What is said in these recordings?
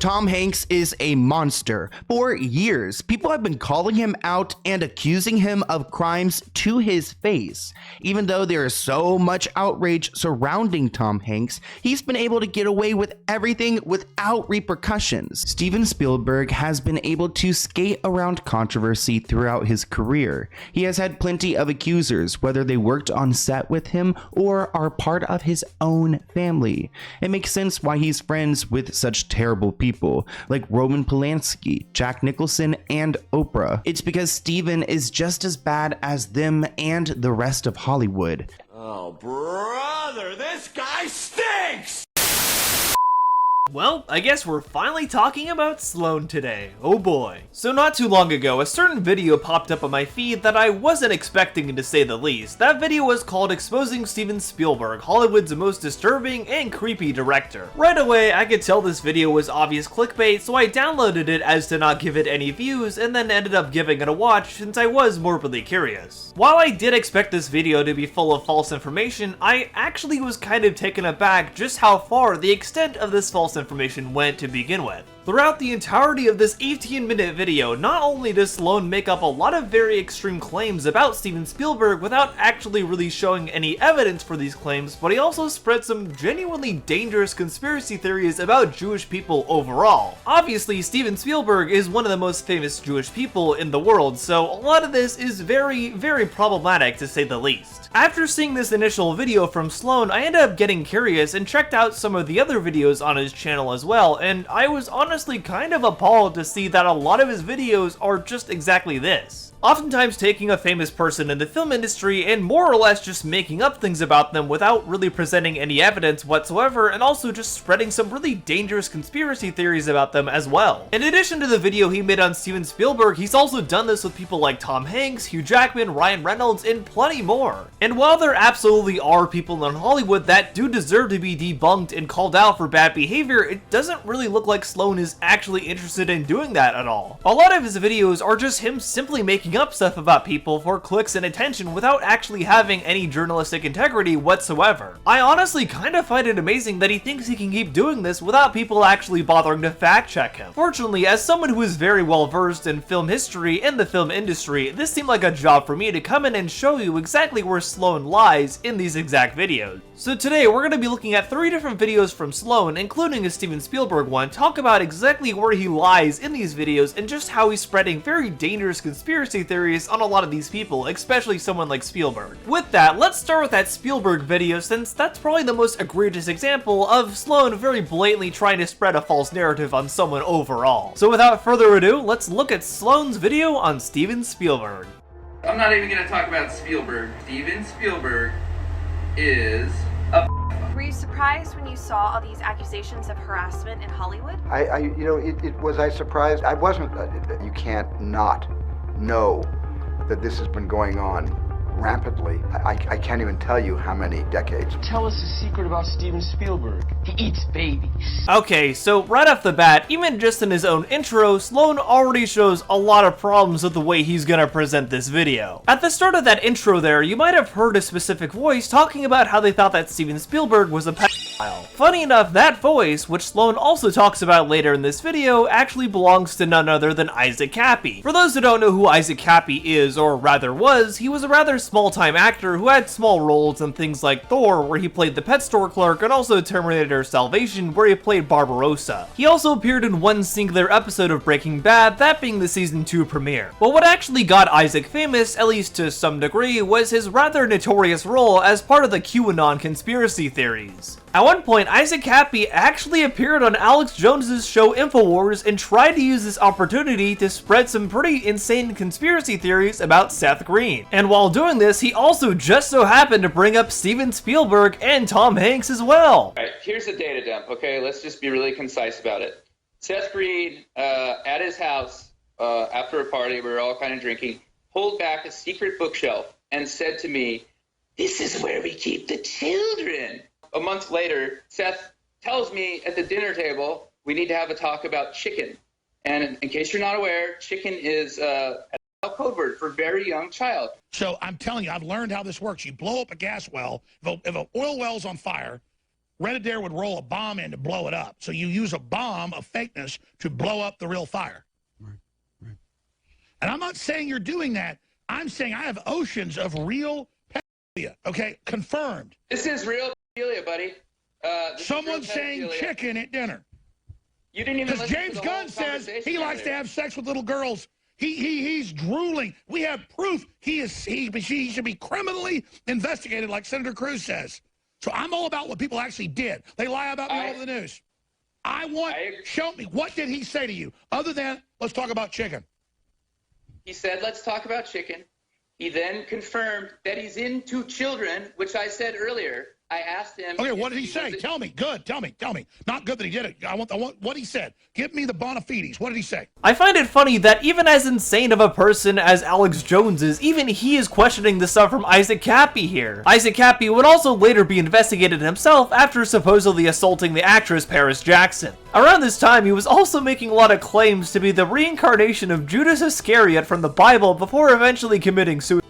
Tom Hanks is a monster. For years, people have been calling him out and accusing him of crimes to his face. Even though there is so much outrage surrounding Tom Hanks, he's been able to get away with everything without repercussions. Steven Spielberg has been able to skate around controversy throughout his career. He has had plenty of accusers, whether they worked on set with him or are part of his own family. It makes sense why he's friends with such terrible people like Roman Polanski, Jack Nicholson, and Oprah. It's because Steven is just as bad as them and the rest of Hollywood. Oh, brother, this guy stinks! Well, I guess we're finally talking about Sloan today. Oh boy. So not too long ago, a certain video popped up on my feed that I wasn't expecting, to say the least. That video was called Exposing Steven Spielberg, Hollywood's most disturbing and creepy director. Right away, I could tell this video was obvious clickbait, so I downloaded it as to not give it any views, and then ended up giving it a watch since I was morbidly curious. While I did expect this video to be full of false information, I actually was kind of taken aback just how far the extent of this false information went to begin with. Throughout the entirety of this 18-minute video, not only does Sloan make up a lot of very extreme claims about Steven Spielberg without actually really showing any evidence for these claims, but he also spread some genuinely dangerous conspiracy theories about Jewish people overall. Obviously, Steven Spielberg is one of the most famous Jewish people in the world, so a lot of this is very, very problematic to say the least. After seeing this initial video from Sloan, I ended up getting curious and checked out some of the other videos on his channel as well, and I was honestly kind of appalled to see that a lot of his videos are just exactly this. Oftentimes taking a famous person in the film industry and more or less just making up things about them without really presenting any evidence whatsoever, and also just spreading some really dangerous conspiracy theories about them as well. In addition to the video he made on Steven Spielberg, he's also done this with people like Tom Hanks, Hugh Jackman, Ryan Reynolds, and plenty more. And while there absolutely are people in Hollywood that do deserve to be debunked and called out for bad behavior, it doesn't really look like Sloan is actually interested in doing that at all. A lot of his videos are just him simply making up stuff about people for clicks and attention without actually having any journalistic integrity whatsoever. I honestly kind of find it amazing that he thinks he can keep doing this without people actually bothering to fact check him. Fortunately, as someone who is very well versed in film history and the film industry, this seemed like a job for me to come in and show you exactly where Sloan lies in these exact videos. So today we're going to be looking at 3 different videos from Sloan, including a Steven Spielberg one, talk about exactly where he lies in these videos and just how he's spreading very dangerous conspiracy theories on a lot of these people, especially someone like Spielberg. With that, let's start with that Spielberg video, since that's probably the most egregious example of Sloan very blatantly trying to spread a false narrative on someone overall. So without further ado, let's look at Sloan's video on Steven Spielberg. I'm not even going to talk about Spielberg. Steven Spielberg is a Were you surprised when you saw all these accusations of harassment in Hollywood? Was I surprised? I wasn't. You can't not know that this has been going on rampantly. I can't even tell you how many decades. Tell us the secret about Steven Spielberg. He eats babies. Okay, so right off the bat, even just in his own intro, Sloan already shows a lot of problems with the way he's gonna present this video. At the start of that intro there, you might have heard a specific voice talking about how they thought that Steven Spielberg was a pedophile. Funny enough, that voice, which Sloan also talks about later in this video, actually belongs to none other than Isaac Cappy. For those who don't know who Isaac Cappy is, or rather was, he was a rather small-time actor who had small roles in things like Thor, where he played the pet store clerk, and also Terminator Salvation, where he played Barbarossa. He also appeared in one singular episode of Breaking Bad, that being the season 2 premiere. But what actually got Isaac famous, at least to some degree, was his rather notorious role as part of the QAnon conspiracy theories. At one point, Isaac Cappy actually appeared on Alex Jones's show InfoWars and tried to use this opportunity to spread some pretty insane conspiracy theories about Seth Green. And while doing this, he also just so happened to bring up Steven Spielberg and Tom Hanks as well. All right, here's the data dump, okay? Let's just be really concise about it. Seth Green, at his house, after a party, we were all kind of drinking, pulled back a secret bookshelf and said to me, "This is where we keep the children." A month later, Seth tells me at the dinner table, we need to have a talk about chicken. And in case you're not aware, chicken is a code word for very young child. So I'm telling you, I've learned how this works. You blow up a gas well. If an oil well's on fire, Red Adair would roll a bomb in to blow it up. So you use a bomb of fakeness to blow up the real fire. Right. And I'm not saying you're doing that. I'm saying I have oceans of real pedophilia. Okay, confirmed. This is real pedophilia, buddy. Someone's saying chicken at dinner. You didn't even because listen James to the Gunn whole says conversation he likes to have sex with little girls. He's drooling. We have proof he should be criminally investigated, like Senator Cruz says. So I'm all about what people actually did. They lie about me all over the news. Show me, what did he say to you? Other than, let's talk about chicken. He said, let's talk about chicken. He then confirmed that he's into children, which I said earlier. I asked him. Okay, what did he say? Tell me. Good. Tell me. Not good that he did it. I want what he said. Give me the bona fides. What did he say? I find it funny that even as insane of a person as Alex Jones is, even he is questioning the stuff from Isaac Cappy here. Isaac Cappy would also later be investigated himself after supposedly assaulting the actress Paris Jackson. Around this time, he was also making a lot of claims to be the reincarnation of Judas Iscariot from the Bible before eventually committing suicide.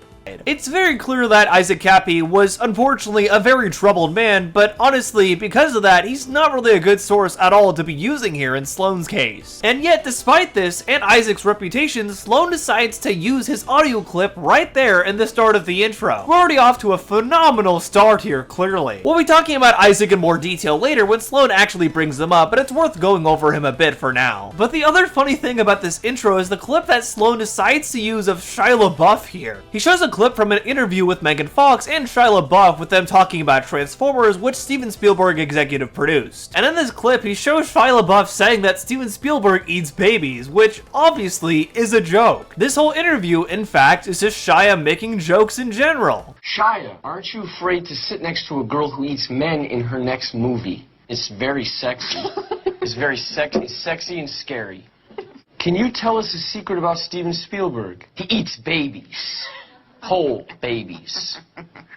It's very clear that Isaac Cappy was unfortunately a very troubled man, but honestly, because of that, he's not really a good source at all to be using here in Sloan's case. And yet, despite this and Isaac's reputation, Sloan decides to use his audio clip right there in the start of the intro. We're already off to a phenomenal start here, clearly. We'll be talking about Isaac in more detail later when Sloan actually brings them up, but it's worth going over him a bit for now. But the other funny thing about this intro is the clip that Sloan decides to use of Shia LaBeouf here. He shows a clip from an interview with Megan Fox and Shia LaBeouf with them talking about Transformers, which Steven Spielberg executive produced. And in this clip, he shows Shia LaBeouf saying that Steven Spielberg eats babies, which obviously is a joke. This whole interview, in fact, is just Shia making jokes in general. Shia, aren't you afraid to sit next to a girl who eats men in her next movie? It's very sexy. It's very sexy and scary. Can you tell us a secret about Steven Spielberg? He eats babies. Whole babies.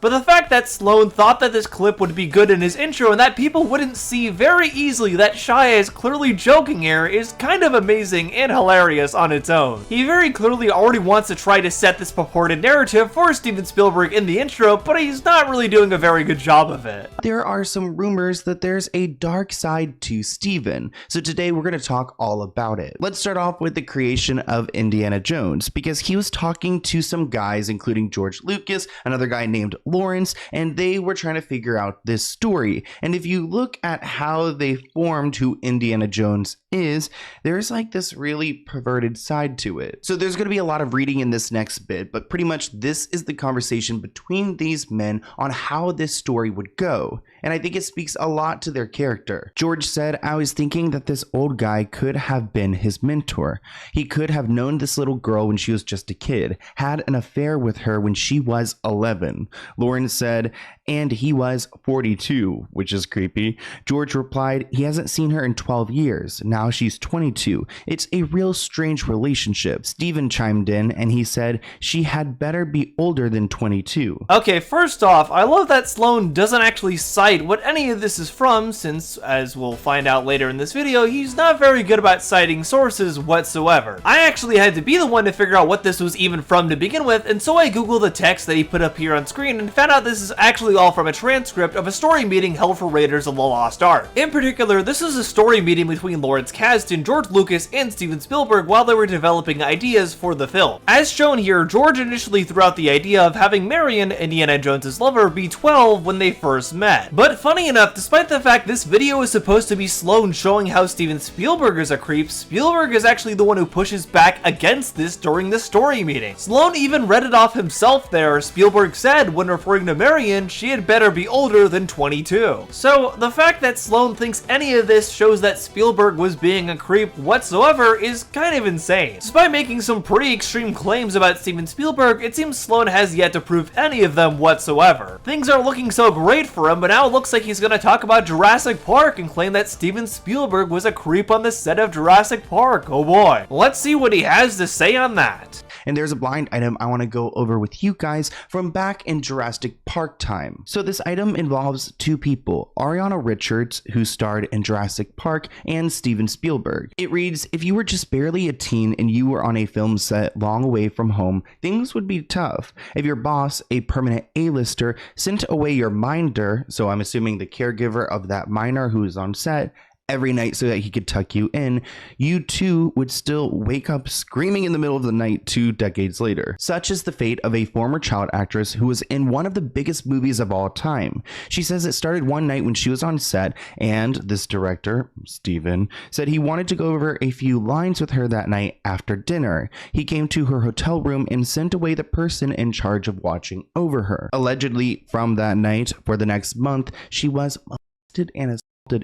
But the fact that Sloan thought that this clip would be good in his intro and that people wouldn't see very easily that Shia is clearly joking here is kind of amazing and hilarious on its own. He very clearly already wants to try to set this purported narrative for Steven Spielberg in the intro, but he's not really doing a very good job of it. There are some rumors that there's a dark side to Steven, so today we're going to talk all about it. Let's start off with the creation of Indiana Jones, because he was talking to some guys, including George Lucas, another guy named Lawrence, and they were trying to figure out this story. And if you look at how they formed who Indiana Jones is, there's like this really perverted side to it. So there's going to be a lot of reading in this next bit, but pretty much this is the conversation between these men on how this story would go. And I think it speaks a lot to their character. George said, "I was thinking that this old guy could have been his mentor. He could have known this little girl when she was just a kid, had an affair with her when she was 11. Lauren said, "And he was 42, which is creepy. George replied, "He hasn't seen her in 12 years. Now she's 22. It's a real strange relationship." Steven chimed in and he said, "She had better be older than 22. Okay, first off, I love that Sloan doesn't actually cite what any of this is from, since, as we'll find out later in this video, he's not very good about citing sources whatsoever. I actually had to be the one to figure out what this was even from to begin with, and so I googled the text that he put up here on screen and found out this is actually all from a transcript of a story meeting held for Raiders of the Lost Ark. In particular, this is a story meeting between Lawrence Kasdan, George Lucas, and Steven Spielberg while they were developing ideas for the film. As shown here, George initially threw out the idea of having Marion, Indiana Jones' lover, be 12 when they first met. But funny enough, despite the fact this video is supposed to be Sloan showing how Steven Spielberg is a creep, Spielberg is actually the one who pushes back against this during the story meeting. Sloan even read it off himself there. Spielberg said, when referring to Marion, she had better be older than 22. So the fact that Sloan thinks any of this shows that Spielberg was being a creep whatsoever is kind of insane. Despite making some pretty extreme claims about Steven Spielberg, it seems Sloan has yet to prove any of them whatsoever. Things are looking so great for him, but now it looks like he's gonna talk about Jurassic Park and claim that Steven Spielberg was a creep on the set of Jurassic Park. Oh boy. Let's see what he has to say on that. And there's a blind item I want to go over with you guys from back in Jurassic Park time. So this item involves two people, Ariana Richards, who starred in Jurassic Park, and Steven Spielberg. It reads, if you were just barely a teen and you were on a film set long away from home, things would be tough. If your boss, a permanent A-lister, sent away your minder, so I'm assuming the caregiver of that minor who is on set, every night so that he could tuck you in, you too would still wake up screaming in the middle of the night 2 decades later. Such is the fate of a former child actress who was in one of the biggest movies of all time. She says it started one night when she was on set, and this director, Steven, said he wanted to go over a few lines with her that night after dinner. He came to her hotel room and sent away the person in charge of watching over her. Allegedly, from that night, for the next month, she was molested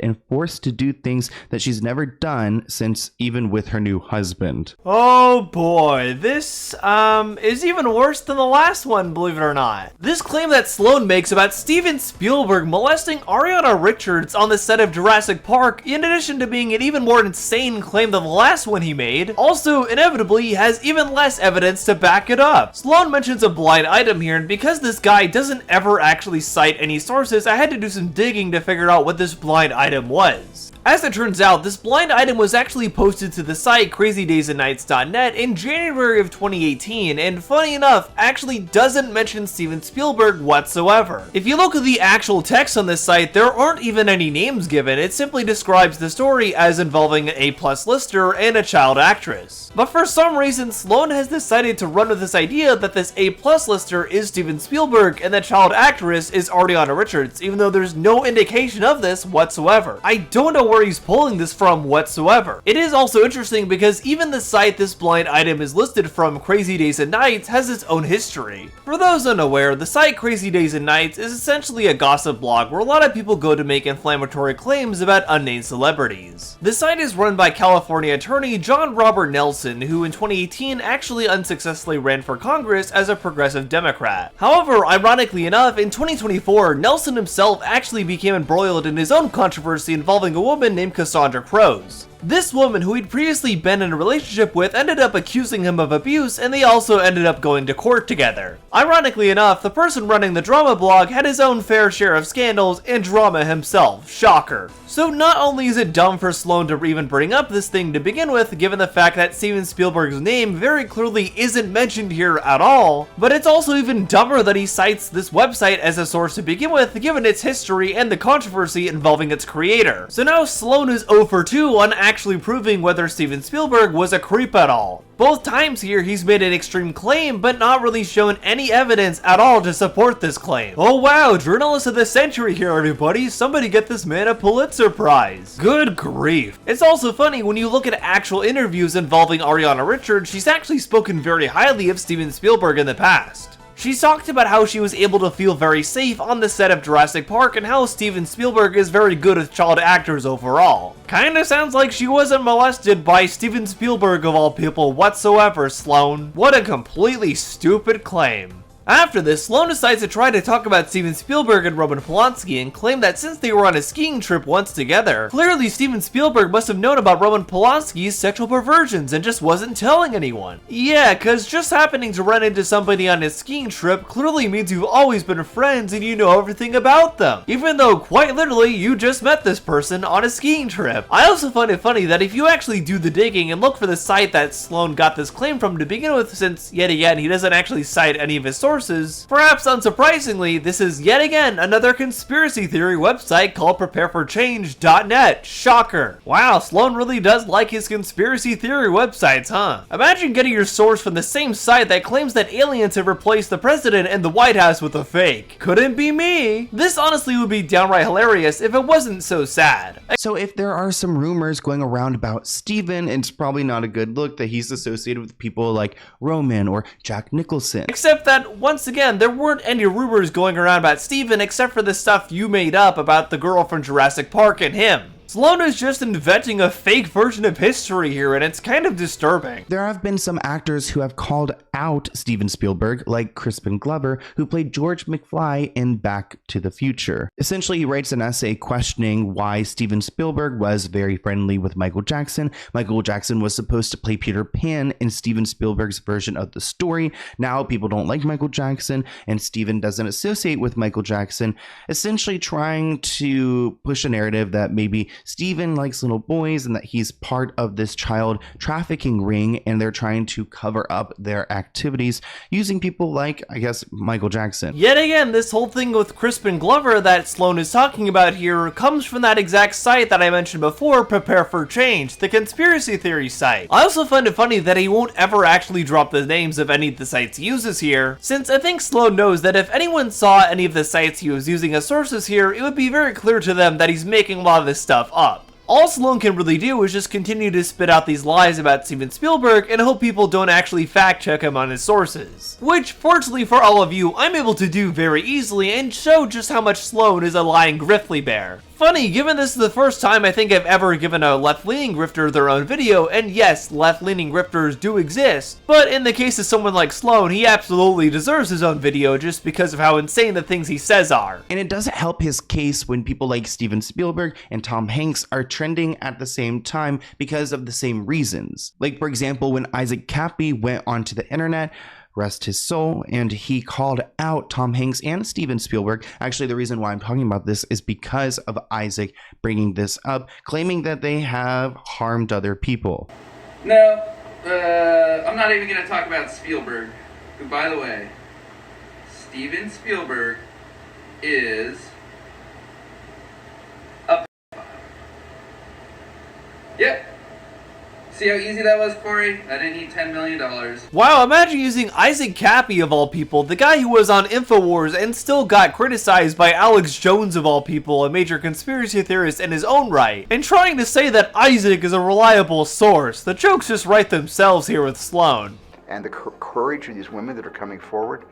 and forced to do things that she's never done since, even with her new husband. Oh boy, this is even worse than the last one, believe it or not. This claim that Sloan makes about Steven Spielberg molesting Ariana Richards on the set of Jurassic Park, in addition to being an even more insane claim than the last one he made, also inevitably has even less evidence to back it up. Sloan mentions a blind item here, and because this guy doesn't ever actually cite any sources, I had to do some digging to figure out what this blind item was. As it turns out, this blind item was actually posted to the site crazydaysandnights.net in January of 2018, and funny enough, actually doesn't mention Steven Spielberg whatsoever. If you look at the actual text on this site, there aren't even any names given. It simply describes the story as involving an A+ lister and a child actress. But for some reason, Sloan has decided to run with this idea that this A+ lister is Steven Spielberg and the child actress is Ariana Richards, even though there's no indication of this whatsoever. I don't know where he's pulling this from whatsoever. It is also interesting because even the site this blind item is listed from, Crazy Days and Nights, has its own history. For those unaware, the site Crazy Days and Nights is essentially a gossip blog where a lot of people go to make inflammatory claims about unnamed celebrities. The site is run by California attorney John Robert Nelson, who in 2018 actually unsuccessfully ran for Congress as a progressive Democrat. However, ironically enough, in 2024, Nelson himself actually became embroiled in his own controversy involving a woman named Cassandra Crows. This woman, who he'd previously been in a relationship with, ended up accusing him of abuse, and they also ended up going to court together. Ironically enough, the person running the drama blog had his own fair share of scandals and drama himself. Shocker. So not only is it dumb for Sloan to even bring up this thing to begin with, given the fact that Steven Spielberg's name very clearly isn't mentioned here at all, but it's also even dumber that he cites this website as a source to begin with, given its history and the controversy involving its creator. So now Sloan is 0 for 2 on actually proving whether Steven Spielberg was a creep at all. Both times here, he's made an extreme claim, but not really shown any evidence at all to support this claim. Oh wow, journalist of the century here, everybody. Somebody get this man a Pulitzer Prize. Good grief. It's also funny when you look at actual interviews involving Ariana Richards, she's actually spoken very highly of Steven Spielberg in the past. She talked about how she was able to feel very safe on the set of Jurassic Park and how Steven Spielberg is very good with child actors overall. Kinda sounds like she wasn't molested by Steven Spielberg of all people whatsoever, Sloan. What a completely stupid claim. After this, Sloan decides to try to talk about Steven Spielberg and Roman Polanski and claim that since they were on a skiing trip once together, clearly Steven Spielberg must have known about Roman Polanski's sexual perversions and just wasn't telling anyone. Yeah, cause just happening to run into somebody on a skiing trip clearly means you've always been friends and you know everything about them, even though quite literally you just met this person on a skiing trip. I also find it funny that if you actually do the digging and look for the site that Sloan got this claim from to begin with, since yet again he doesn't actually cite any of his sources, perhaps unsurprisingly, this is yet again another conspiracy theory website called prepareforchange.net. Shocker. Wow, Sloan really does like his conspiracy theory websites, huh? Imagine getting your source from the same site that claims that aliens have replaced the president and the White House with a fake. Couldn't be me. This honestly would be downright hilarious if it wasn't so sad. So if there are some rumors going around about Steven, it's probably not a good look that he's associated with people like Roman or Jack Nicholson. Except that, once again, there weren't any rumors going around about Steven except for the stuff you made up about the girl from Jurassic Park and him. Sloan is just inventing a fake version of history here, and it's kind of disturbing. There have been some actors who have called out Steven Spielberg, like Crispin Glover, who played George McFly in Back to the Future. Essentially, he writes an essay questioning why Steven Spielberg was very friendly with Michael Jackson. Michael Jackson was supposed to play Peter Pan in Steven Spielberg's version of the story. Now people don't like Michael Jackson, and Steven doesn't associate with Michael Jackson, essentially trying to push a narrative that maybe Steven likes little boys and that he's part of this child trafficking ring, and they're trying to cover up their activities using people like, I guess, Michael Jackson. Yet again, this whole thing with Crispin Glover that Sloan is talking about here comes from that exact site that I mentioned before, Prepare for Change, the conspiracy theory site. I also find it funny that he won't ever actually drop the names of any of the sites he uses here, since I think Sloan knows that if anyone saw any of the sites he was using as sources here, it would be very clear to them that he's making a lot of this stuff up. All Sloan can really do is just continue to spit out these lies about Steven Spielberg and hope people don't actually fact check him on his sources. Which, fortunately for all of you, I'm able to do very easily and show just how much Sloan is a lying Griftly Bear. Funny, given this is the first time I think I've ever given a left-leaning grifter their own video, and yes, left-leaning grifters do exist, but in the case of someone like Sloan, he absolutely deserves his own video just because of how insane the things he says are. And it doesn't help his case when people like Steven Spielberg and Tom Hanks are trending at the same time because of the same reasons. Like, for example, when Isaac Cappy went onto the internet, rest his soul, and he called out Tom Hanks and Steven Spielberg. Actually, the reason why I'm talking about this is because of Isaac bringing this up, claiming that they have harmed other people. No, I'm not even going to talk about Spielberg, who, by the way, Steven Spielberg is a pedophile. Yep. See how easy that was, Corey? I didn't need $10 million. Wow, imagine using Isaac Cappy of all people, the guy who was on InfoWars and still got criticized by Alex Jones of all people, a major conspiracy theorist in his own right, and trying to say that Isaac is a reliable source. The jokes just write themselves here with Sloan. And the courage of these women that are coming forward,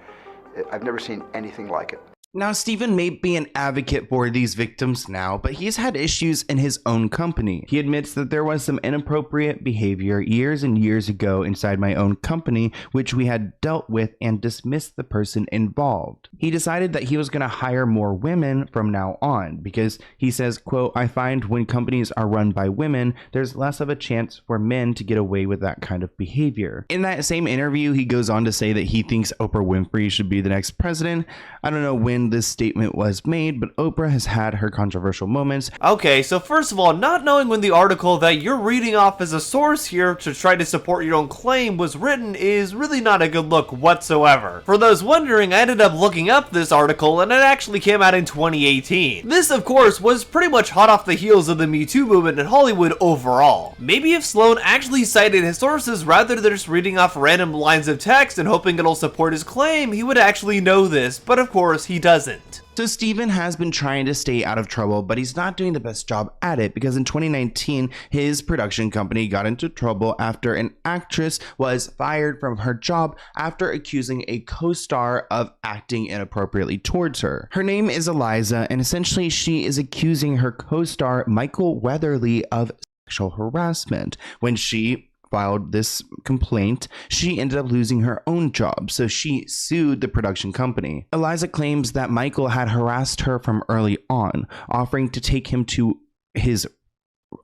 I've never seen anything like it. Now, Steven may be an advocate for these victims now, but he's had issues in his own company. He admits that there was some inappropriate behavior years and years ago inside my own company, which we had dealt with and dismissed the person involved. He decided that he was going to hire more women from now on because he says, quote, "I find when companies are run by women, there's less of a chance for men to get away with that kind of behavior." In that same interview, he goes on to say that he thinks Oprah Winfrey should be the next president. I don't know when this statement was made, but Oprah has had her controversial moments. Okay, so first of all, not knowing when the article that you're reading off as a source here to try to support your own claim was written is really not a good look whatsoever. For those wondering, I ended up looking up this article and it actually came out in 2018. This, of course, was pretty much hot off the heels of the Me Too movement in Hollywood overall. Maybe if Sloan actually cited his sources rather than just reading off random lines of text and hoping it'll support his claim, he would actually know this, but of course he doesn't. So Steven has been trying to stay out of trouble, but he's not doing the best job at it because in 2019, his production company got into trouble after an actress was fired from her job after accusing a co-star of acting inappropriately towards her. Her name is Eliza, and essentially she is accusing her co-star Michael Weatherly of sexual harassment. When she filed this complaint, she ended up losing her own job, so she sued the production company. Eliza claims that Michael had harassed her from early on, offering to take him to his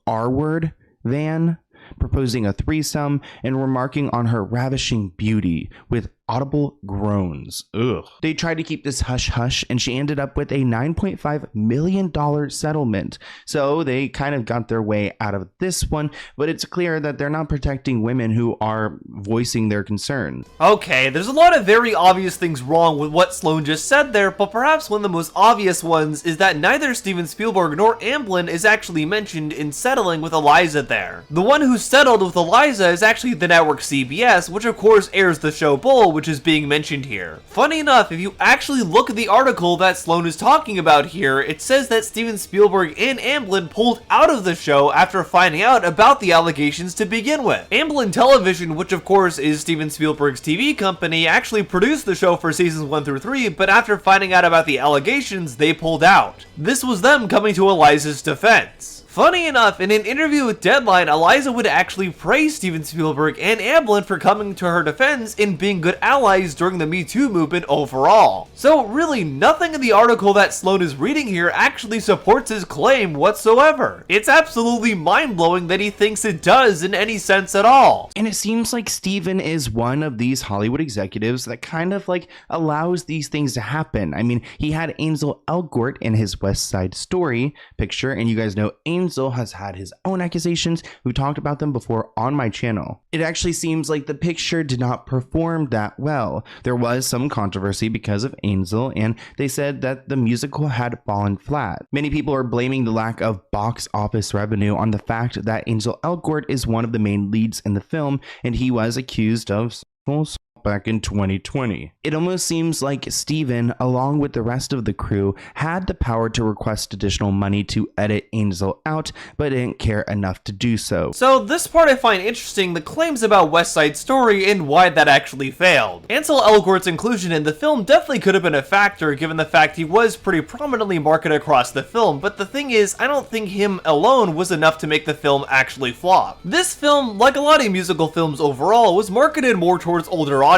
R-word van, proposing a threesome, and remarking on her ravishing beauty with audible groans. Ugh. They tried to keep this hush-hush, and she ended up with a $9.5 million settlement. So they kind of got their way out of this one, but it's clear that they're not protecting women who are voicing their concerns. Okay, there's a lot of very obvious things wrong with what Sloan just said there, but perhaps one of the most obvious ones is that neither Steven Spielberg nor Amblin is actually mentioned in settling with Eliza there. The one who settled with Eliza is actually the network CBS, which of course airs the show Bull, which is being mentioned here. Funny enough, if you actually look at the article that Sloan is talking about here, it says that Steven Spielberg and Amblin pulled out of the show after finding out about the allegations to begin with. Amblin Television, which of course is Steven Spielberg's TV company, actually produced the show for seasons 1 through 3, but after finding out about the allegations, they pulled out. This was them coming to Eliza's defense. Funny enough, in an interview with Deadline, Eliza would actually praise Steven Spielberg and Amblin for coming to her defense and being good allies during the Me Too movement overall. So really, nothing in the article that Sloan is reading here actually supports his claim whatsoever. It's absolutely mind-blowing that he thinks it does in any sense at all. And it seems like Steven is one of these Hollywood executives that kind of like allows these things to happen. I mean, he had Ansel Elgort in his West Side Story picture, and you guys know Ansel has had his own accusations. We talked about them before on my channel. It actually seems like the picture did not perform that well. There was some controversy because of Ansel, and they said that the musical had fallen flat. Many people are blaming the lack of box office revenue on the fact that Ansel Elgort is one of the main leads in the film, and he was accused of back in 2020. It almost seems like Steven, along with the rest of the crew, had the power to request additional money to edit Ansel out, but didn't care enough to do so. So this part I find interesting, the claims about West Side Story and why that actually failed. Ansel Elgort's inclusion in the film definitely could have been a factor given the fact he was pretty prominently marketed across the film, but the thing is, I don't think him alone was enough to make the film actually flop. This film, like a lot of musical films overall, was marketed more towards older audiences.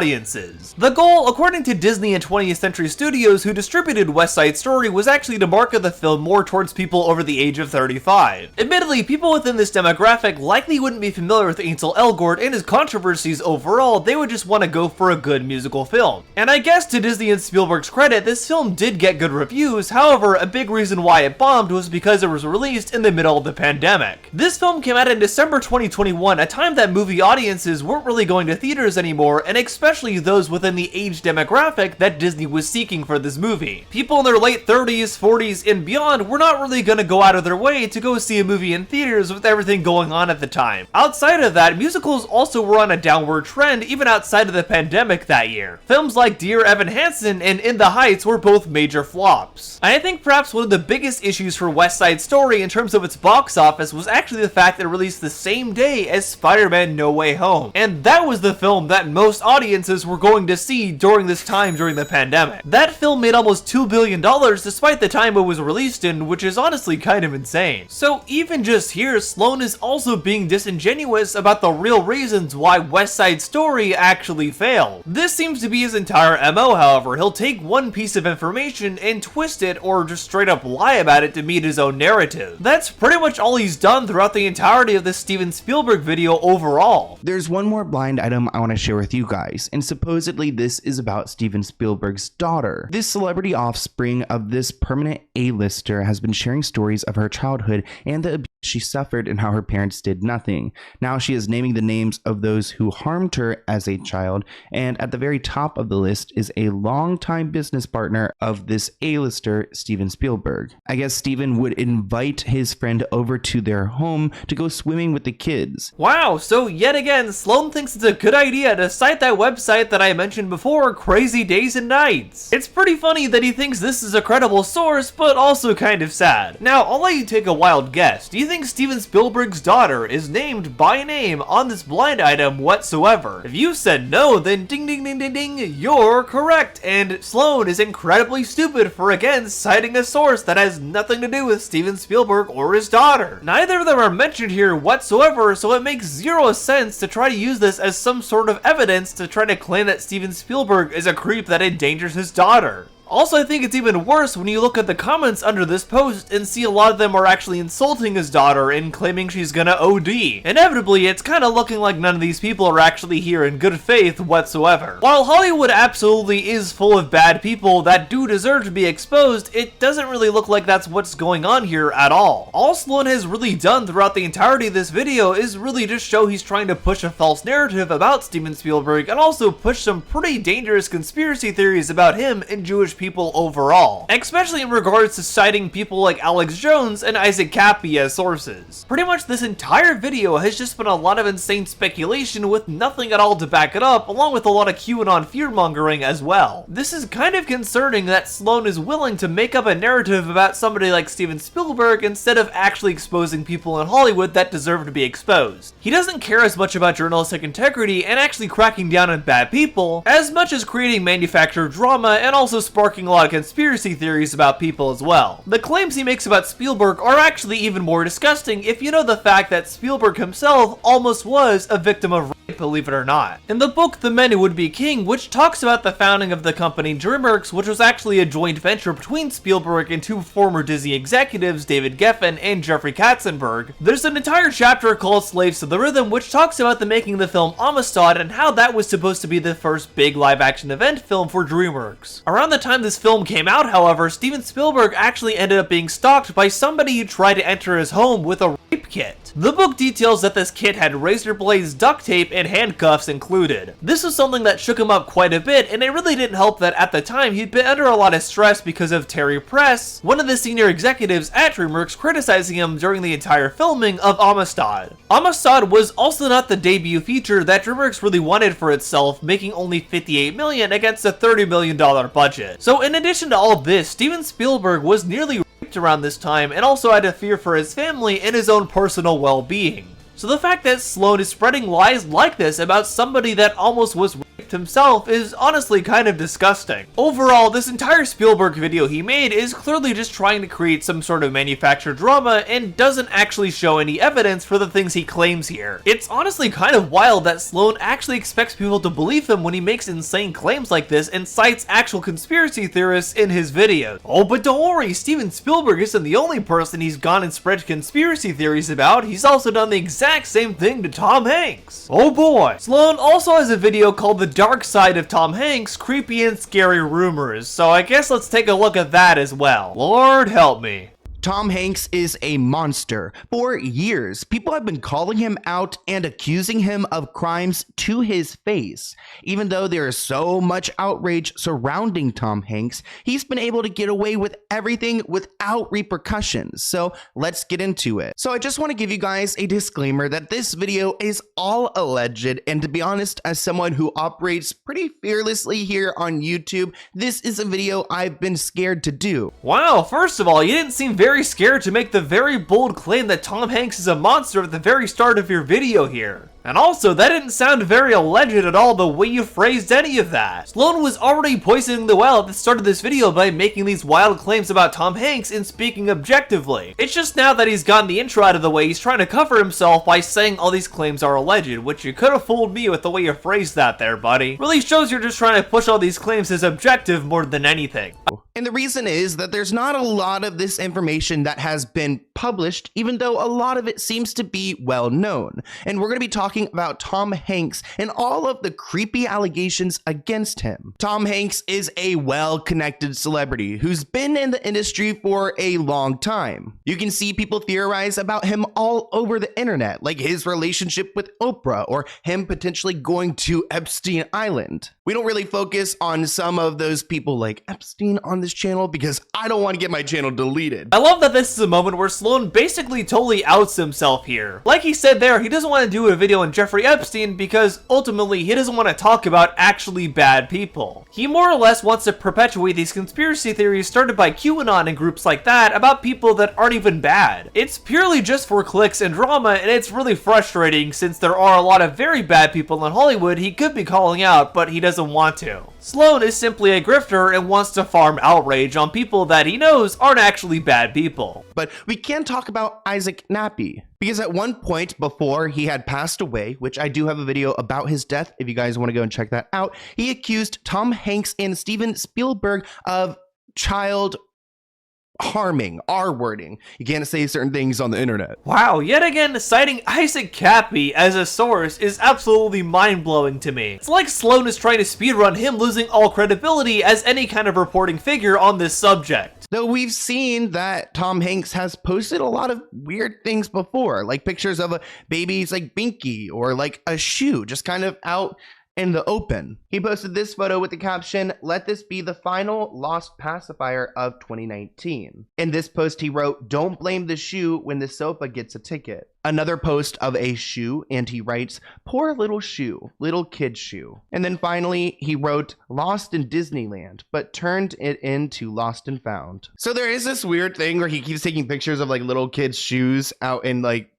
The goal, according to Disney and 20th Century Studios, who distributed West Side Story, was actually to market the film more towards people over the age of 35. Admittedly, people within this demographic likely wouldn't be familiar with Ansel Elgort and his controversies overall, they would just want to go for a good musical film. And I guess to Disney and Spielberg's credit, this film did get good reviews, however, a big reason why it bombed was because it was released in the middle of the pandemic. This film came out in December 2021, a time that movie audiences weren't really going to theaters anymore, and especially those within the age demographic that Disney was seeking for this movie. People in their late 30s, 40s, and beyond were not really going to go out of their way to go see a movie in theaters with everything going on at the time. Outside of that, musicals also were on a downward trend even outside of the pandemic that year. Films like Dear Evan Hansen and In the Heights were both major flops. I think perhaps one of the biggest issues for West Side Story in terms of its box office was actually the fact that it released the same day as Spider-Man No Way Home, and that was the film that most audiences were going to see during this time during the pandemic. That film made almost $2 billion despite the time it was released in, which is honestly kind of insane. So even just here, Sloan is also being disingenuous about the real reasons why West Side Story actually failed. This seems to be his entire MO, however. He'll take one piece of information and twist it or just straight up lie about it to meet his own narrative. That's pretty much all he's done throughout the entirety of this Steven Spielberg video overall. There's one more blind item I want to share with you guys, and supposedly this is about Steven Spielberg's daughter. This celebrity offspring of this permanent A-lister has been sharing stories of her childhood and the abuse she suffered and how her parents did nothing. Now she is naming the names of those who harmed her as a child, and at the very top of the list is a longtime business partner of this A-lister, Steven Spielberg. I guess Steven would invite his friend over to their home to go swimming with the kids. Wow, so yet again, Sloan thinks it's a good idea to cite that website that I mentioned before, Crazy Days and Nights. It's pretty funny that he thinks this is a credible source, but also kind of sad. Now, I'll let you take a wild guess. Do you think Steven Spielberg's daughter is named by name on this blind item whatsoever? If you said no, then ding ding ding ding ding, you're correct, and Sloan is incredibly stupid for again citing a source that has nothing to do with Steven Spielberg or his daughter. Neither of them are mentioned here whatsoever, so it makes zero sense to try to use this as some sort of evidence to try to claim that Steven Spielberg is a creep that endangers his daughter. Also, I think it's even worse when you look at the comments under this post and see a lot of them are actually insulting his daughter and claiming she's gonna OD. Inevitably, it's kinda looking like none of these people are actually here in good faith whatsoever. While Hollywood absolutely is full of bad people that do deserve to be exposed, it doesn't really look like that's what's going on here at all. All Sloan has really done throughout the entirety of this video is really just show he's trying to push a false narrative about Steven Spielberg and also push some pretty dangerous conspiracy theories about him and Jewish people overall, especially in regards to citing people like Alex Jones and Isaac Kappy as sources. Pretty much this entire video has just been a lot of insane speculation with nothing at all to back it up, along with a lot of QAnon fear-mongering as well. This is kind of concerning that Sloan is willing to make up a narrative about somebody like Steven Spielberg instead of actually exposing people in Hollywood that deserve to be exposed. He doesn't care as much about journalistic integrity and actually cracking down on bad people, as much as creating manufactured drama and also sparking sparking a lot of conspiracy theories about people as well. The claims he makes about Spielberg are actually even more disgusting if you know the fact that Spielberg himself almost was a victim of rape, believe it or not. In the book The Men Who Would Be King, which talks about the founding of the company DreamWorks, which was actually a joint venture between Spielberg and two former Disney executives, David Geffen and Jeffrey Katzenberg, there's an entire chapter called Slaves to the Rhythm which talks about the making of the film Amistad and how that was supposed to be the first big live-action event film for DreamWorks. Around the time this film came out, however, Steven Spielberg actually ended up being stalked by somebody who tried to enter his home with a rape kit. The book details that this kit had razor blades, duct tape, and handcuffs included. This was something that shook him up quite a bit, and it really didn't help that at the time he'd been under a lot of stress because of Terry Press, one of the senior executives at DreamWorks, criticizing him during the entire filming of Amistad. Amistad was also not the debut feature that DreamWorks really wanted for itself, making only $58 million against a $30 million budget. So in addition to all this, Steven Spielberg was nearly raped around this time and also had to fear for his family and his own personal well-being. So the fact that Sloan is spreading lies like this about somebody that almost was raped himself is honestly kind of disgusting. Overall, this entire Spielberg video he made is clearly just trying to create some sort of manufactured drama and doesn't actually show any evidence for the things he claims here. It's honestly kind of wild that Sloan actually expects people to believe him when he makes insane claims like this and cites actual conspiracy theorists in his videos. Oh, but don't worry, Steven Spielberg isn't the only person he's gone and spread conspiracy theories about. He's also done the exact same thing to Tom Hanks. Oh boy. Sloan also has a video called The Dark Side of Tom Hanks, Creepy and Scary Rumors, so I guess let's take a look at that as well. Lord help me. Tom Hanks is a monster. For years, people have been calling him out and accusing him of crimes to his face. Even though there is so much outrage surrounding Tom Hanks, he's been able to get away with everything without repercussions. So let's get into it. So I just want to give you guys a disclaimer that this video is all alleged, and to be honest, as someone who operates pretty fearlessly here on YouTube, this is a video I've been scared to do. Wow, first of all, you didn't seem very scared to make the very bold claim that Tom Hanks is a monster at the very start of your video here. And also, that didn't sound very alleged at all the way you phrased any of that. Sloan was already poisoning the well at the start of this video by making these wild claims about Tom Hanks and speaking objectively. It's just now that he's gotten the intro out of the way, he's trying to cover himself by saying all these claims are alleged, which you could have fooled me with the way you phrased that there, buddy. Really shows you're just trying to push all these claims as objective more than anything. And the reason is that there's not a lot of this information that has been published, even though a lot of it seems to be well known. And we're going to be talking about Tom Hanks and all of the creepy allegations against him. Tom Hanks is a well-connected celebrity who's been in the industry for a long time. You can see people theorize about him all over the internet, like his relationship with Oprah or him potentially going to Epstein Island. We don't really focus on some of those people like Epstein on this channel because I don't want to get my channel deleted. I love that this is a moment where Sloan basically totally outs himself here. Like he said there, he doesn't want to do a video on Jeffrey Epstein because ultimately he doesn't want to talk about actually bad people. He more or less wants to perpetuate these conspiracy theories started by QAnon and groups like that about people that aren't even bad. It's purely just for clicks and drama, and it's really frustrating since there are a lot of very bad people in Hollywood he could be calling out, but he doesn't want to. Sloan is simply a grifter and wants to farm outrage on people that he knows aren't actually bad people. But we can talk about Isaac Nappy, because at one point before he had passed away, which I do have a video about his death if you guys want to go and check that out, he accused Tom Hanks and Steven Spielberg of child harming, R-wording. You can't say certain things on the internet. Wow, yet again, citing Isaac Cappy as a source is absolutely mind-blowing to me. It's like Sloan is trying to speedrun him losing all credibility as any kind of reporting figure on this subject. Though we've seen that Tom Hanks has posted a lot of weird things before, like pictures of a baby's like binky or like a shoe just kind of out in the open. He posted this photo with the caption, "Let this be the final lost pacifier of 2019. In this post he wrote, "Don't blame the shoe when the sofa gets a ticket." Another post of a shoe, and he writes, "Poor little shoe, little kid shoe." And then finally he wrote, "Lost in Disneyland, but turned it into Lost and Found." So there is this weird thing where he keeps taking pictures of like little kids' shoes out in like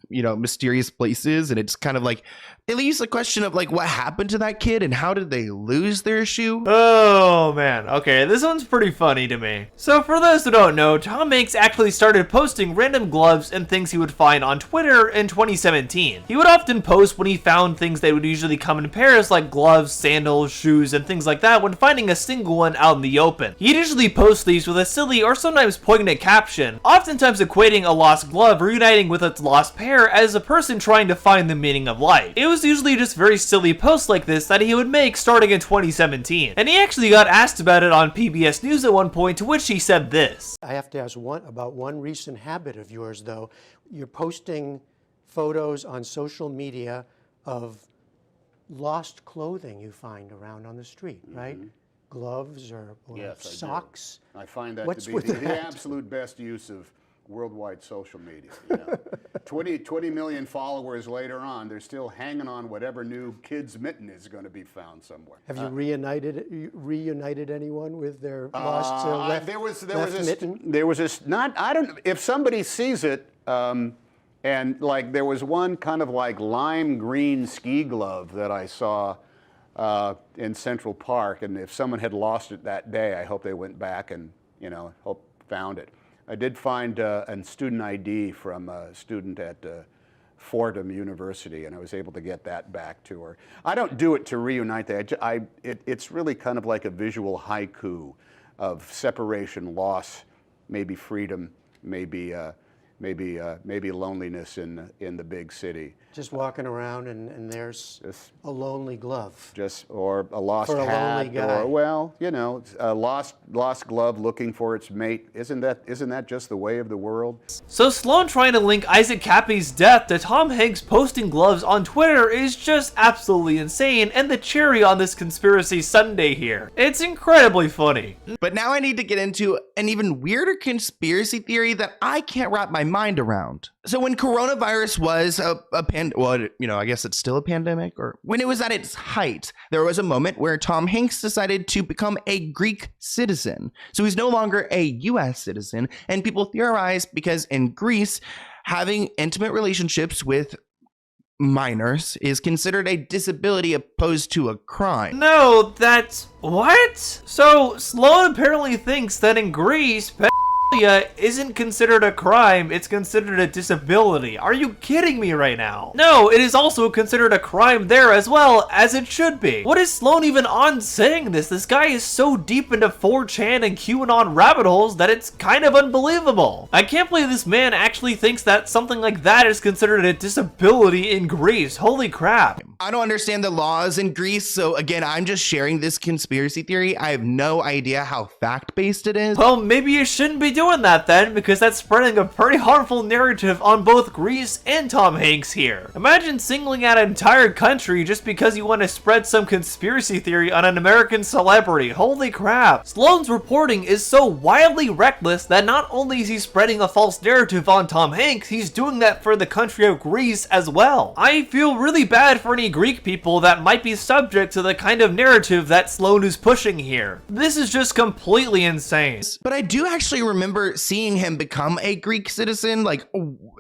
mysterious places, and it's kind of like it leaves the question of like what happened to that kid and how did they lose their shoe. Oh man, okay, this one's pretty funny to me. So for those who don't know, Tom Hanks actually started posting random gloves and things he would find on Twitter in 2017. He would often post when he found things that would usually come in pairs like gloves, sandals, shoes, and things like that when finding a single one out in the open. He'd usually post these with a silly or sometimes poignant caption, oftentimes equating a lost glove reuniting with its lost pair as a person trying to find the meaning of life. It was usually just very silly posts like this that he would make starting in 2017. And he actually got asked about it on PBS News at one point, to which he said this. I have to ask about one recent habit of yours, though. You're posting photos on social media of lost clothing you find around on the street, right? Gloves or yes, socks. I find that What's to be with the that? absolute best use of worldwide social media. You know? 20 million followers later on, they're still hanging on whatever new kid's mitten is going to be found somewhere. Have you reunited anyone with their lost left mitten? There was this, I don't, if somebody sees it, and like there was one kind of like lime green ski glove that I saw in Central Park, and if someone had lost it that day, I hope they went back and, found it. I did find a student ID from a student at Fordham University, and I was able to get that back to her. I don't do it to reunite that. It's really kind of like a visual haiku of separation, loss, maybe freedom, maybe loneliness in the big city. Just walking around and there's a lonely glove. Or a lost for a hat, lonely guy. or a lost glove looking for its mate. Isn't that just the way of the world? So Sloan trying to link Isaac Cappy's death to Tom Hanks posting gloves on Twitter is just absolutely insane, and the cherry on this conspiracy sundae here. It's incredibly funny. But now I need to get into an even weirder conspiracy theory that I can't wrap my mind around. So when coronavirus was I guess it's still a pandemic, or when it was at its height, there was a moment where Tom Hanks decided to become a Greek citizen. So he's no longer a US citizen, and people theorize because in Greece, having intimate relationships with minors is considered a disability opposed to a crime. No, that's... what? So Sloan apparently thinks that in Greece, pedophilia isn't considered a crime, it's considered a disability. Are you kidding me right now? No, it is also considered a crime there as well, as it should be. What is Sloan even on saying this? This guy is so deep into 4chan and QAnon rabbit holes that it's kind of unbelievable. I can't believe this man actually thinks that something like that is considered a disability in Greece. Holy crap. I don't understand the laws in Greece, so again, I'm just sharing this conspiracy theory. I have no idea how fact-based it is. Well, maybe you shouldn't be doing that then, because that's spreading a pretty harmful narrative on both Greece and Tom Hanks here. Imagine singling out an entire country just because you want to spread some conspiracy theory on an American celebrity. Holy crap. Sloan's reporting is so wildly reckless that not only is he spreading a false narrative on Tom Hanks, he's doing that for the country of Greece as well. I feel really bad for any Greek people that might be subject to the kind of narrative that Sloan is pushing here. This is just completely insane. But I do actually remember seeing him become a Greek citizen, like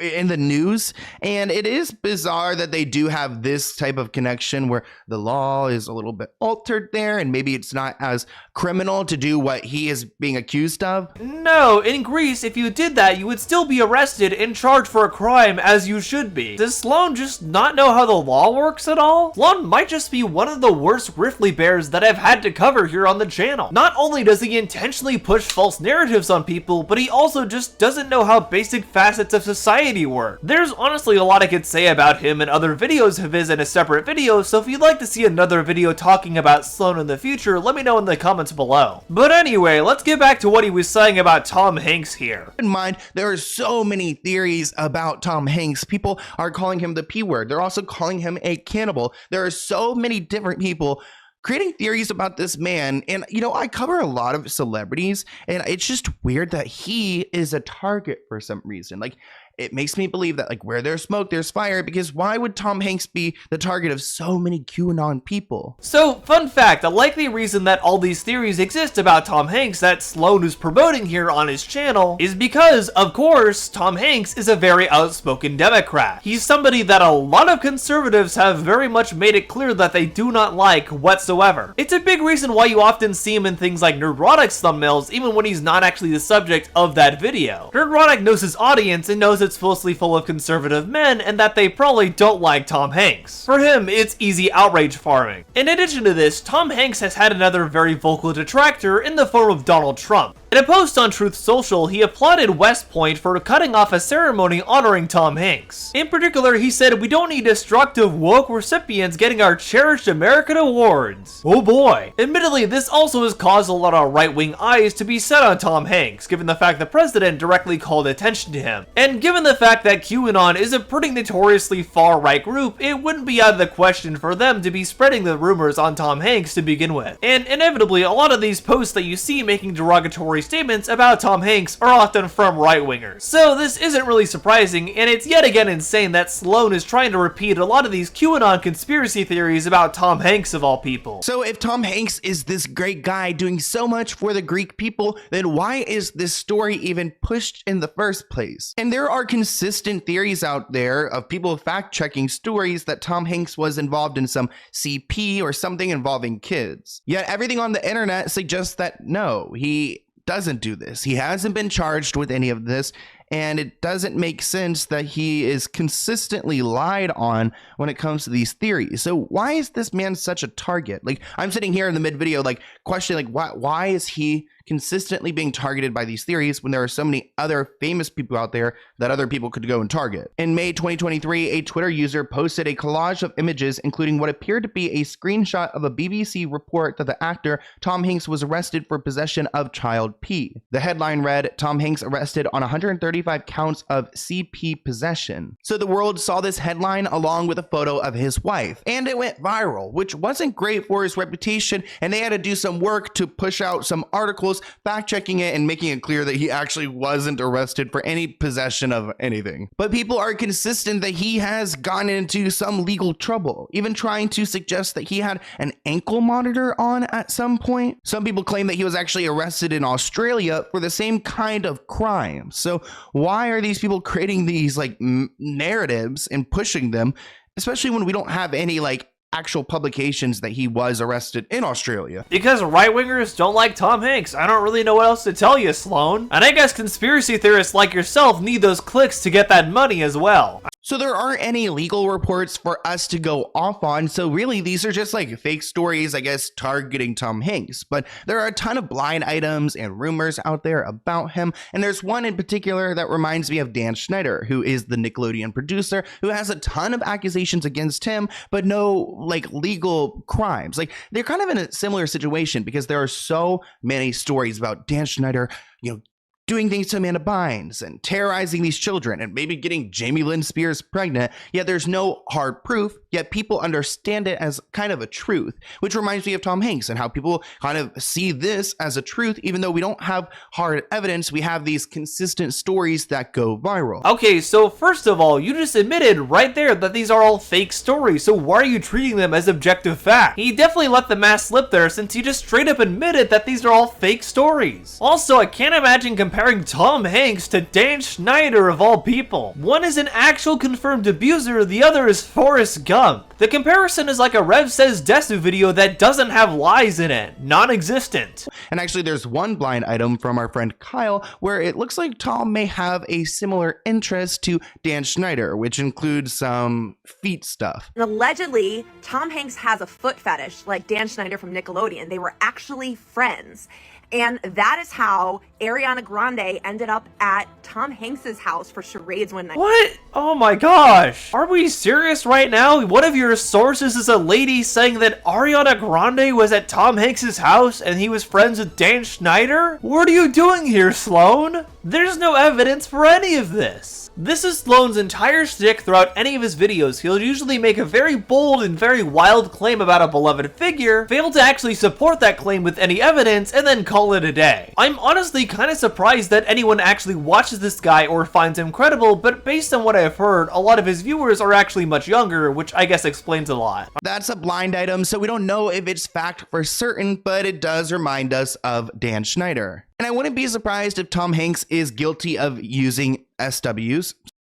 in the news, and it is bizarre that they do have this type of connection where the law is a little bit altered there, and maybe it's not as criminal to do what he is being accused of. No, in Greece, if you did that, you would still be arrested and charged for a crime, as you should be. Does Sloan just not know how the law works at all? Sloan might just be one of the worst Griftly Bears that I've had to cover here on the channel. Not only does he intentionally push false narratives on people, but he also just doesn't know how basic facets of society work. There's honestly a lot I could say about him and other videos of his in a separate video, so if you'd like to see another video talking about Sloan in the future, let me know in the comments below. But anyway, let's get back to what he was saying about Tom Hanks here. In mind, there are so many theories about Tom Hanks. People are calling him the P word. They're also calling him a cannibal. There are so many different people creating theories about this man, and I cover a lot of celebrities, and it's just weird that he is a target for some reason. Like, it makes me believe that like where there's smoke, there's fire, because why would Tom Hanks be the target of so many QAnon people? So, fun fact, a likely reason that all these theories exist about Tom Hanks that Sloan is promoting here on his channel is because, of course, Tom Hanks is a very outspoken Democrat. He's somebody that a lot of conservatives have very much made it clear that they do not like whatsoever. It's a big reason why you often see him in things like Nerdrotic's thumbnails even when he's not actually the subject of that video. Nerdrotic knows his audience and knows it's mostly full of conservative men and that they probably don't like Tom Hanks. For him, it's easy outrage farming. In addition to this, Tom Hanks has had another very vocal detractor in the form of Donald Trump. In a post on Truth Social, he applauded West Point for cutting off a ceremony honoring Tom Hanks. In particular, he said, "We don't need destructive woke recipients getting our cherished American awards." Oh boy. Admittedly, this also has caused a lot of right-wing eyes to be set on Tom Hanks, given the fact the president directly called attention to him. And given the fact that QAnon is a pretty notoriously far-right group, it wouldn't be out of the question for them to be spreading the rumors on Tom Hanks to begin with. And inevitably, a lot of these posts that you see making derogatory statements about Tom Hanks are often from right-wingers. So this isn't really surprising, and it's yet again insane that Sloan is trying to repeat a lot of these QAnon conspiracy theories about Tom Hanks of all people. So if Tom Hanks is this great guy doing so much for the Greek people, then why is this story even pushed in the first place? And there are consistent theories out there of people fact-checking stories that Tom Hanks was involved in some CP or something involving kids. Yet everything on the internet suggests that no, he doesn't do this. He hasn't been charged with any of this, and it doesn't make sense that he is consistently lied on when it comes to these theories. So why is this man such a target? Like, I'm sitting here in the mid video like questioning like why is he consistently being targeted by these theories when there are so many other famous people out there that other people could go and target. In May 2023, a Twitter user posted a collage of images including what appeared to be a screenshot of a BBC report that the actor Tom Hanks was arrested for possession of child P. The headline read, "Tom Hanks arrested on 135 counts of CP possession." So the world saw this headline along with a photo of his wife, and it went viral, which wasn't great for his reputation, and they had to do some work to push out some articles fact-checking it and making it clear that he actually wasn't arrested for any possession of anything. But people are consistent that he has gotten into some legal trouble, even trying to suggest that he had an ankle monitor on at some point. Some people claim that he was actually arrested in Australia for the same kind of crime. So why are these people creating these like narratives and pushing them, especially when we don't have any like actual publications that he was arrested in Australia? Because right-wingers don't like Tom Hanks. I don't really know what else to tell you, Sloan. And I guess conspiracy theorists like yourself need those clicks to get that money as well. So there aren't any legal reports for us to go off on, so really these are just like fake stories, I guess, targeting Tom Hanks. But there are a ton of blind items and rumors out there about him, and there's one in particular that reminds me of Dan Schneider, who is the Nickelodeon producer, who has a ton of accusations against him, but no like legal crimes. Like they're kind of in a similar situation because there are so many stories about Dan Schneider, you know, doing things to Amanda Bynes and terrorizing these children and maybe getting Jamie Lynn Spears pregnant, yet there's no hard proof, yet people understand it as kind of a truth, which reminds me of Tom Hanks and how people kind of see this as a truth, even though we don't have hard evidence, we have these consistent stories that go viral. Okay, so first of all, you just admitted right there that these are all fake stories, so why are you treating them as objective fact? He definitely let the mask slip there since he just straight up admitted that these are all fake stories. Also, I can't imagine comparing Tom Hanks to Dan Schneider of all people. One is an actual confirmed abuser, the other is Forrest Gump. The comparison is like a Rev Says Desu video that doesn't have lies in it. Non-existent. And actually there's one blind item from our friend Kyle where it looks like Tom may have a similar interest to Dan Schneider, which includes some feet stuff. And allegedly, Tom Hanks has a foot fetish like Dan Schneider from Nickelodeon. They were actually friends. And that is how Ariana Grande ended up at Tom Hanks's house for charades one night. What? Oh my gosh. Are we serious right now? One of your sources is a lady saying that Ariana Grande was at Tom Hanks's house and he was friends with Dan Schneider? What are you doing here, Sloan? There's no evidence for any of this. This is Sloan's entire shtick throughout any of his videos. He'll usually make a very bold and very wild claim about a beloved figure, fail to actually support that claim with any evidence, and then call it a day. I'm honestly kind of surprised that anyone actually watches this guy or finds him credible, but based on what I've heard, a lot of his viewers are actually much younger, which I guess explains a lot. That's a blind item, so we don't know if it's fact for certain, but it does remind us of Dan Schneider. And I wouldn't be surprised if Tom Hanks is guilty of using SWs,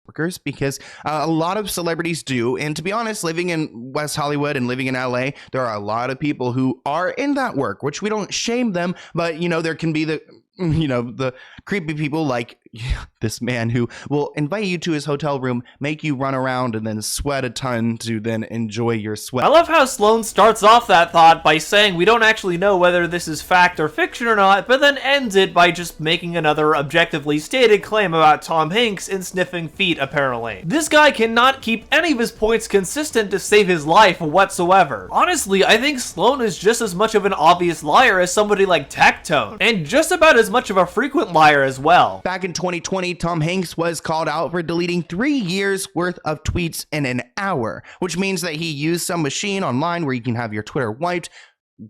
workers, because a lot of celebrities do. And to be honest, living in West Hollywood and living in LA, there are a lot of people who are in that work, which we don't shame them, but there can be the creepy people like this man who will invite you to his hotel room, make you run around, and then sweat a ton to then enjoy your sweat. I love how Sloan starts off that thought by saying we don't actually know whether this is fact or fiction or not, but then ends it by just making another objectively stated claim about Tom Hanks and sniffing feet, apparently. This guy cannot keep any of his points consistent to save his life whatsoever. Honestly, I think Sloan is just as much of an obvious liar as somebody like Tactone, and just about as much of a frequent liar as well. Back in 2020, Tom Hanks was called out for deleting 3 years worth of tweets in an hour, which means that he used some machine online where you can have your Twitter wiped,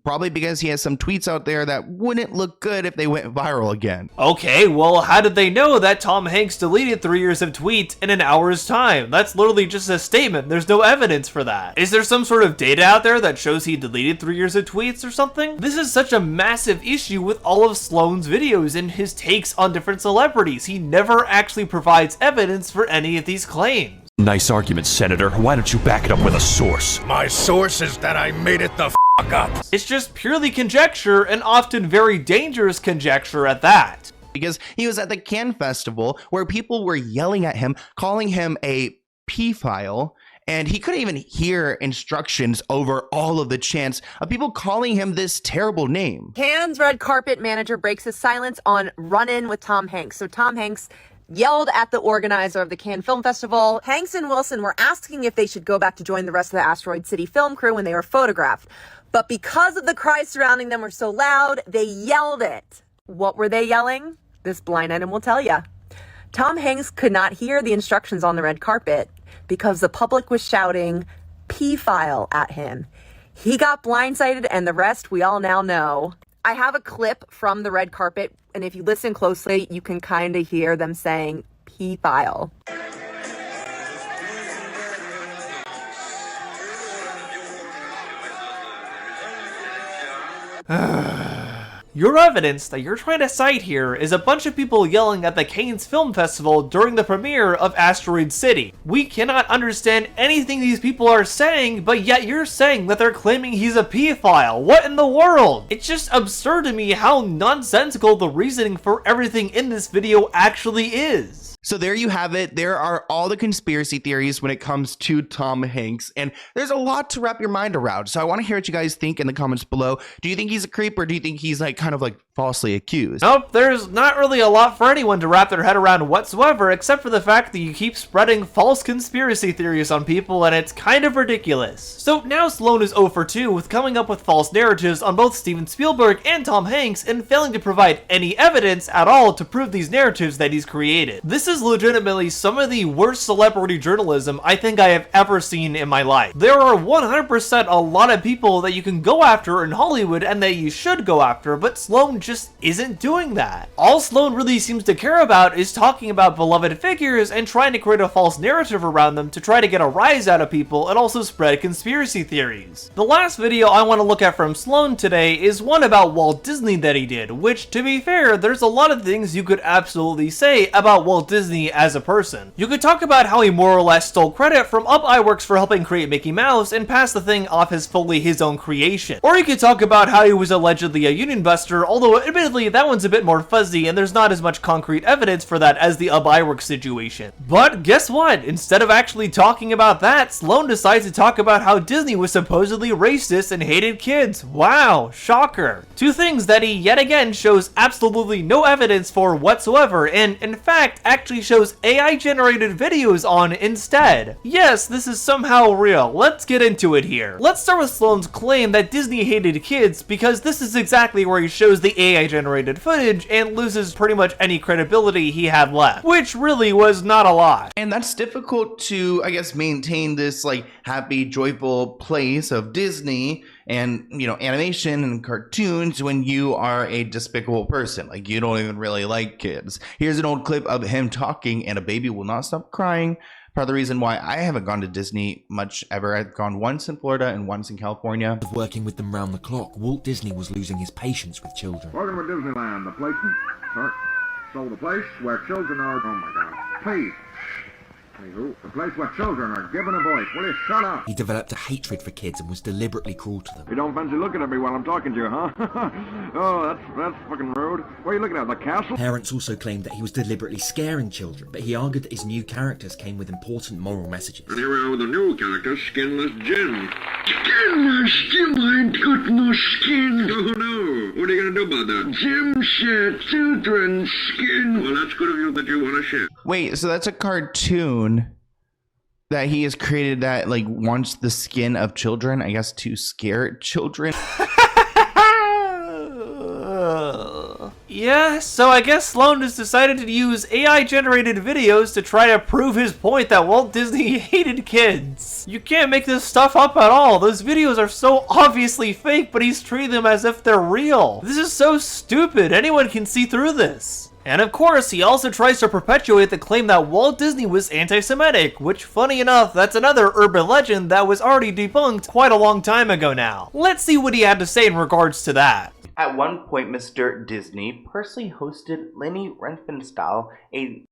probably because he has some tweets out there that wouldn't look good if they went viral again. Okay, well, how did they know that Tom Hanks deleted 3 years of tweets in an hour's time? That's literally just a statement. There's no evidence for that. Is there some sort of data out there that shows he deleted 3 years of tweets or something? This is such a massive issue with all of Sloan's videos and his takes on different celebrities. He never actually provides evidence for any of these claims. Nice argument, Senator. Why don't you back it up with a source? My source is that I made it the f*** up. It's just purely conjecture, and often very dangerous conjecture at that. Because he was at the Cannes Festival where people were yelling at him, calling him a pedophile, and he couldn't even hear instructions over all of the chants of people calling him this terrible name. Cannes red carpet manager breaks his silence on Run-In with Tom Hanks. So Tom Hanks yelled at the organizer of the Cannes Film Festival. Hanks and Wilson were asking if they should go back to join the rest of the Asteroid City film crew when they were photographed. But because of the cries surrounding them were so loud, they yelled it. What were they yelling? This blind item will tell you. Tom Hanks could not hear the instructions on the red carpet because the public was shouting P-file at him. He got blindsided, and the rest we all now know. I have a clip from the red carpet, and if you listen closely, you can kind of hear them saying P-file. Your evidence that you're trying to cite here is a bunch of people yelling at the Cannes Film Festival during the premiere of Asteroid City. We cannot understand anything these people are saying, but yet you're saying that they're claiming he's a pedophile. What in the world? It's just absurd to me how nonsensical the reasoning for everything in this video actually is. So there you have it. There are all the conspiracy theories when it comes to Tom Hanks, and there's a lot to wrap your mind around. So I want to hear what you guys think in the comments below. Do you think he's a creep, or do you think he's kind of falsely accused? Nope, there's not really a lot for anyone to wrap their head around whatsoever, except for the fact that you keep spreading false conspiracy theories on people, and it's kind of ridiculous. So now Sloan is 0 for 2 with coming up with false narratives on both Steven Spielberg and Tom Hanks, and failing to provide any evidence at all to prove these narratives that he's created. This is legitimately some of the worst celebrity journalism I think I have ever seen in my life. There are 100% a lot of people that you can go after in Hollywood and that you should go after, but Sloan just isn't doing that. All Sloan really seems to care about is talking about beloved figures and trying to create a false narrative around them to try to get a rise out of people and also spread conspiracy theories. The last video I want to look at from Sloan today is one about Walt Disney that he did, which, to be fair, there's a lot of things you could absolutely say about Walt Disney as a person. You could talk about how he more or less stole credit from Up Iwerks for helping create Mickey Mouse and pass the thing off as fully his own creation. Or you could talk about how he was allegedly a union buster, although admittedly that one's a bit more fuzzy and there's not as much concrete evidence for that as the Up Iwerks situation. But guess what? Instead of actually talking about that, Sloan decides to talk about how Disney was supposedly racist and hated kids. Wow, shocker. Two things that he yet again shows absolutely no evidence for whatsoever, and in fact actually actually shows AI-generated videos on instead. Yes, this is somehow real. Let's get into it here. Let's start with Sloan's claim that Disney hated kids, because this is exactly where he shows the AI-generated footage and loses pretty much any credibility he had left, which really was not a lot. And that's difficult to, I guess, maintain this like happy, joyful place of Disney and, you know, animation and cartoons when you are a despicable person. Like, you don't even really like kids. Here's an old clip of him talking, and a baby will not stop crying. Part of the reason why I haven't gone to Disney much ever. I've gone once in Florida and once in California. Working with them round the clock, Walt Disney was losing his patience with children. Welcome to Disneyland, the place. Sorry. So the place where children are. Oh my God. Please. Anywho, the place where children are given a voice. Will you shut up? He developed a hatred for kids and was deliberately cruel to them. You don't fancy looking at me while I'm talking to you, huh? Oh, that's fucking rude. What are you looking at, the castle? Parents also claimed that he was deliberately scaring children, but he argued that his new characters came with important moral messages. And here we are with a new character, Skinless Jim. Skinless Jim ain't got no skin. Oh no. What are you gonna do about that? Jim shed children's skin. Well, that's good of you that you want to share. Wait, so that's a cartoon that he has created that like wants the skin of children, I guess, to scare children. Yeah, so I guess Sloan has decided to use AI-generated videos to try to prove his point that Walt Disney hated kids. You can't make this stuff up at all. Those videos are so obviously fake, but he's treating them as if they're real. This is so stupid. Anyone can see through this. And of course, he also tries to perpetuate the claim that Walt Disney was anti-Semitic, which, funny enough, that's another urban legend that was already debunked quite a long time ago now. Let's see what he had to say in regards to that. At one point, Mr. Disney personally hosted Leni Riefenstahl, a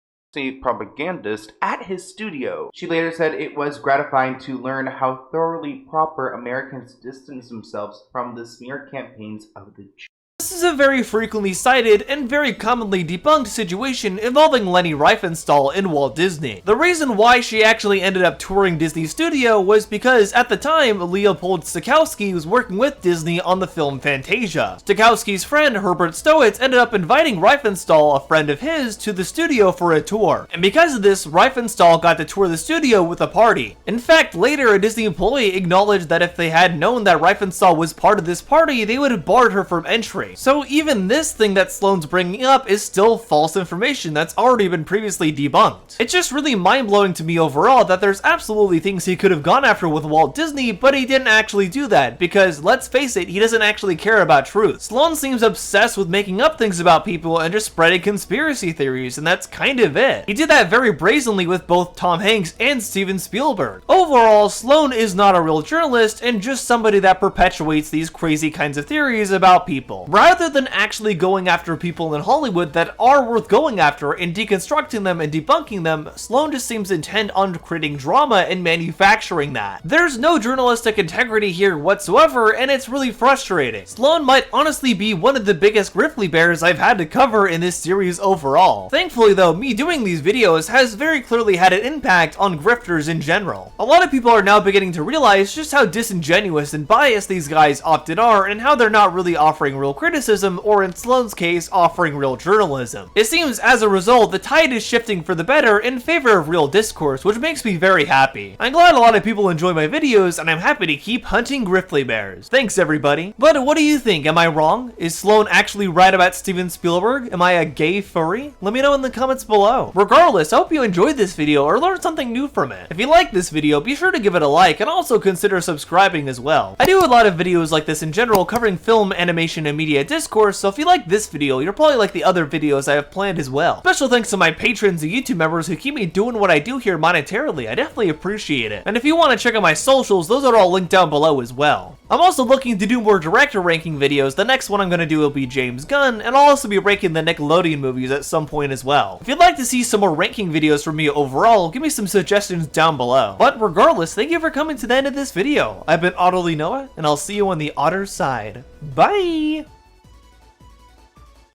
propagandist, at his studio. She later said it was gratifying to learn how thoroughly proper Americans distance themselves from the smear campaigns of the Jews. This is a very frequently cited and very commonly debunked situation involving Leni Riefenstahl and Walt Disney. The reason why she actually ended up touring Disney's studio was because at the time, Leopold Stokowski was working with Disney on the film Fantasia. Stokowski's friend Herbert Stowitz ended up inviting Riefenstahl, a friend of his, to the studio for a tour. And because of this, Riefenstahl got to tour the studio with a party. In fact, later a Disney employee acknowledged that if they had known that Riefenstahl was part of this party, they would have barred her from entry. So even this thing that Sloan's bringing up is still false information that's already been previously debunked. It's just really mind-blowing to me overall that there's absolutely things he could have gone after with Walt Disney, but he didn't actually do that, because let's face it, he doesn't actually care about truth. Sloan seems obsessed with making up things about people and just spreading conspiracy theories, and that's kind of it. He did that very brazenly with both Tom Hanks and Steven Spielberg. Overall, Sloan is not a real journalist and just somebody that perpetuates these crazy kinds of theories about people. Rather than actually going after people in Hollywood that are worth going after and deconstructing them and debunking them, Sloan just seems intent on creating drama and manufacturing that. There's no journalistic integrity here whatsoever, and it's really frustrating. Sloan might honestly be one of the biggest Griftly Bears I've had to cover in this series overall. Thankfully though, me doing these videos has very clearly had an impact on grifters in general. A lot of people are now beginning to realize just how disingenuous and biased these guys often are, and how they're not really offering real criticism, or in Sloan's case, offering real journalism. It seems as a result, the tide is shifting for the better in favor of real discourse, which makes me very happy. I'm glad a lot of people enjoy my videos, and I'm happy to keep hunting Griftly Bears. Thanks everybody. But what do you think? Am I wrong? Is Sloan actually right about Steven Spielberg? Am I a gay furry? Let me know in the comments below. Regardless, I hope you enjoyed this video or learned something new from it. If you liked this video, be sure to give it a like and also consider subscribing as well. I do a lot of videos like this in general covering film, animation, and media discourse, so if you like this video, you'll probably like the other videos I have planned as well. Special thanks to my patrons and YouTube members who keep me doing what I do here monetarily. I definitely appreciate it. And if you want to check out my socials, those are all linked down below as well. I'm also looking to do more director ranking videos. The next one I'm going to do will be James Gunn, and I'll also be ranking the Nickelodeon movies at some point as well. If you'd like to see some more ranking videos from me overall, give me some suggestions down below. But regardless, thank you for coming to the end of this video. I've been Otterly Noah, and I'll see you on the otter side. Bye!